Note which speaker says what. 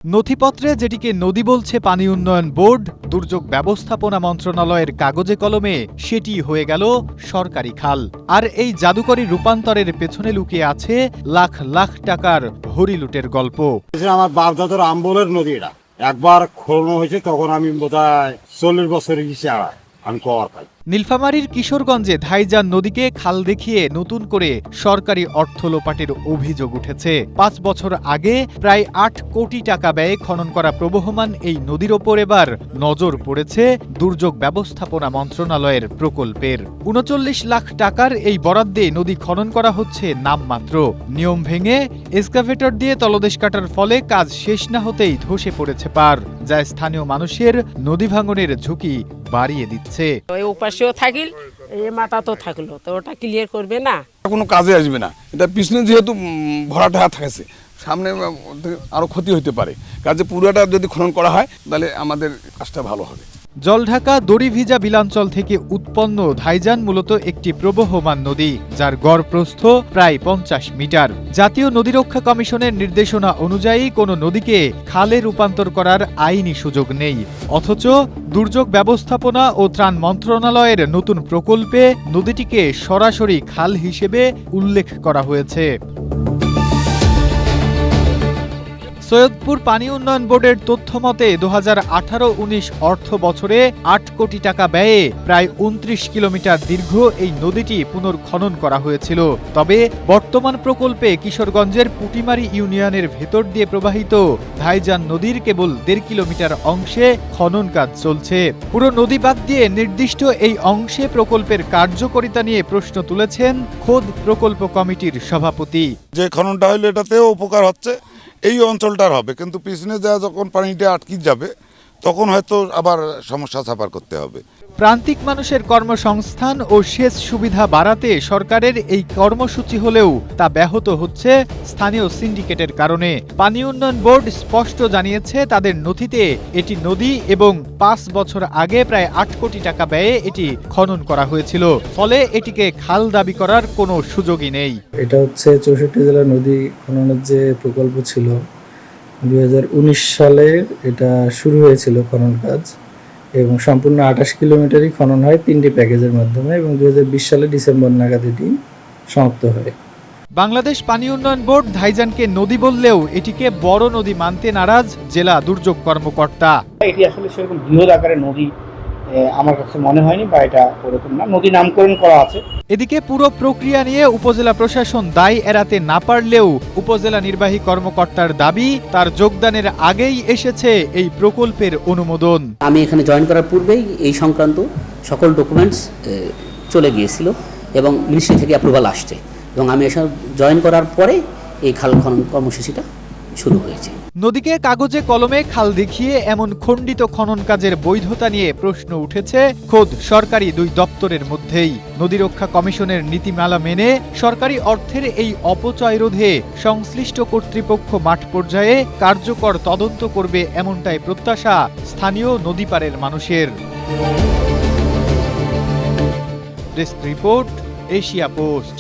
Speaker 1: নথিপত্রে যেটিকে নদী বলছে পানি উন্নয়ন বোর্ড, দুর্যোগ ব্যবস্থাপনা মন্ত্রণালয়ের কাগজে কলমে সেটি হয়ে গেল সরকারি খাল। আর এই জাদুকরী রূপান্তরের পেছনে লুকিয়ে আছে লাখ লাখ টাকার হরিলুটের গল্প।
Speaker 2: আমার বাপদাদার আমবলের নদী, এটা একবার খোলানো হয়েছে, তখন আমি বোধহয় 40 বছরের আমি কবার পাই।
Speaker 1: নীলফামারীর কিশোরগঞ্জে ধাইজান নদীকে খাল দেখিয়ে নতুন করে সরকারি অর্থ লোপাটের অভিযোগ উঠেছে। 5 বছর আগে প্রায় 8 কোটি টাকা ব্যয়ে খনন করা প্রবহমান এই নদীর ওপর এবার নজর পড়েছে দুর্যোগ ব্যবস্থাপনা মন্ত্রণালয়ের প্রকল্পের। 39 লাখ টাকার এই বরাদ্দে নদী খনন করা হচ্ছে নামমাত্র। নিয়ম ভেঙে এক্সকাভেটর দিয়ে তলদেশ কাটার ফলে কাজ শেষ না হতেই ধসে পড়েছে পার, যা স্থানীয় মানুষের নদী ভাঙনের ঝুঁকি বাড়িয়ে দিচ্ছে।
Speaker 3: পাশেও থাকিল, এই মাথা তো থাকলো, তো ওটা ক্লিয়ার করবে না,
Speaker 4: কোনো কাজে আসবে না। এটা পিছনে যেহেতু ভরাটা থাকেছে, সামনে আরো ক্ষতি হতে পারে। কাজে পুরোটা যদি খনন করা হয় তাহলে আমাদের কাজটা ভালো হবে।
Speaker 1: জলঢাকা দড়িভিজা বিলাঞ্চল থেকে উৎপন্ন ধাইজান মূলত একটি প্রবহমান নদী, যার গড় প্রস্থ প্রায় 50 মিটার। জাতীয় নদী রক্ষা কমিশনের নির্দেশনা অনুযায়ী কোনো নদীকে খালে রূপান্তর করার আইনি সুযোগ নেই। অথচ দুর্যোগ ব্যবস্থাপনা ও ত্রাণ মন্ত্রণালয়ের নতুন প্রকল্পে নদীটিকে সরাসরি খাল হিসেবে উল্লেখ করা হয়েছে। সৈয়দপুর পানি উন্নয়ন বোর্ডের তথ্য মতে 2018-19 অর্থ বছরে 8 কোটি টাকা ব্যয়ে প্রায় 29 কিলোমিটার দীর্ঘ এই নদীটি পুনর্খনন করা হয়েছিল। তবে বর্তমান প্রকল্পে কিশোরগঞ্জের পুটিমারি ইউনিয়নের ভেতর দিয়ে প্রবাহিত ধাইজান নদীর কেবল 1.5 কিলোমিটার অংশে খনন কাজ চলছে। পুরো নদী বাদ দিয়ে নির্দিষ্ট এই অংশে প্রকল্পের কার্যকারিতা নিয়ে প্রশ্ন তুলেছেন খোদ প্রকল্প কমিটির সভাপতি।
Speaker 5: যে খননটা হইলে এটাতেও উপকার হচ্ছে, এই অঞ্চলটার হবে, কিন্তু পিছনে যা যখন পানিটা আটকে যাবে তখন হয়তো আবার সমস্যা সাফার করতে হবে।
Speaker 1: প্রান্তিক মানুষের কর্মসংস্থান ও সেচ সুবিধা বাড়াতে সরকারের এই কর্মসূচি হলেও তা ব্যাহত হচ্ছে স্থানীয় সিন্ডিকেটের কারণে। পানি উন্নয়ন বোর্ড স্পষ্ট জানিয়েছে তাদের নথিতে এটি নদী এবং 5 বছর আগে প্রায় 8 কোটি টাকা ব্যয়ে এটি খনন করা হয়েছিল। ফলে এটিকে খাল দাবি করার কোনো সুযোগই নেই।
Speaker 6: এটা হচ্ছে 64 জেলার নদী খননের যে প্রকল্প ছিল, 2019 সালে এটা শুরু হয়েছিল খনন কাজ, এবং সম্পূর্ণ 28 কিলোমিটারই খনন হয় 3টি প্যাকেজের মাধ্যমে, এবং 2020 সালে ডিসেম্বর নাগাদ এটি সমাপ্ত হয়।
Speaker 1: বাংলাদেশ পানি উন্নয়ন বোর্ড ধাইজানকে নদী বললেও এটিকে বড় নদী মানতে নারাজ জেলা দুর্যোগ কর্মকর্তা।
Speaker 7: এটি আসলে সেরকম বৃহৎ আকারের নদী আমার কাছে মনে হয়নি, বা এটা ওরকম না, নদী নামকরণ করা আছে।
Speaker 1: এদিকে পুরো প্রক্রিয়া নিয়ে উপজেলা প্রশাসন দায় এড়াতে না পারলেও উপজেলা নির্বাহী কর্মকর্তার দাবি তার যোগদানের আগেই এসেছে এই প্রকল্পের অনুমোদন।
Speaker 8: আমি এখানে জয়েন করার পূর্বেই এই সংক্রান্ত সকল ডকুমেন্টস চলে গিয়েছিল এবং মিনিস্ট্রি থেকে অ্যাপ্রুভাল আসছে, এবং আমি এসব জয়েন করার পরে এই খাল খনন কর্মসূচিটা শুরু হয়েছে।
Speaker 1: নদীকে কাগজে কলমে খাল দেখিয়ে এমন খণ্ডিত খনন কাজের বৈধতা নিয়ে প্রশ্ন উঠেছে খোদ সরকারি 2 দপ্তরের মধ্যেই। নদী রক্ষা কমিশনের নীতিমালা মেনে সরকারি অর্থের এই অপচয় রোধে সংশ্লিষ্ট কর্তৃপক্ষ মাঠ পর্যায়ে কার্যকর তদন্ত করবে, এমনটাই প্রত্যাশা স্থানীয় নদীপাড়ের মানুষের। Desk report, Asia post.